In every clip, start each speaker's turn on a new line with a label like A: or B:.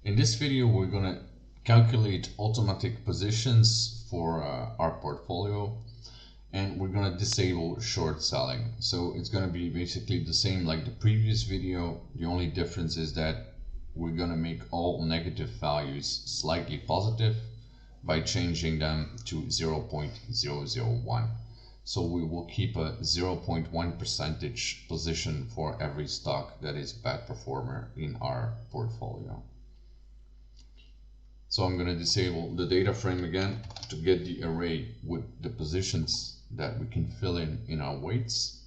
A: In this video, we're going to calculate automatic positions for our portfolio, and we're going to disable short selling. So it's going to be basically the same like the previous video. The only difference is that we're going to make all negative values slightly positive by changing them to 0.001. So we will keep a 0.1 percentage position for every stock that is bad performer in our portfolio. So I'm going to disable the data frame again to get the array with the positions that we can fill in our weights.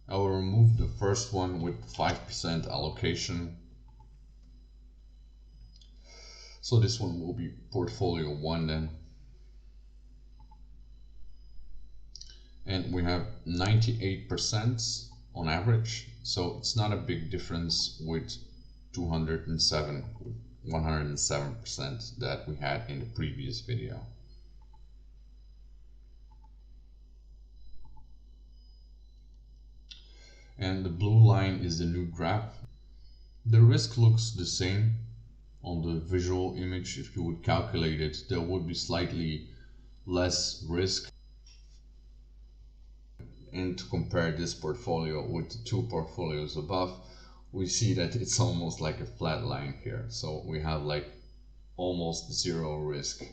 A: I will remove the first one with 5% allocation. So this one will be portfolio 1 then. And we have 98% on average, so it's not a big difference with 107% that we had in the previous video. And the blue line is the new graph. The risk looks the same on the visual image. If you would calculate it, there would be slightly less risk. And to compare this portfolio with the two portfolios above, we see that it's almost like a flat line here. So we have like almost zero risk.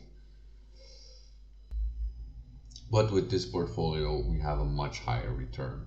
A: But with this portfolio, we have a much higher return.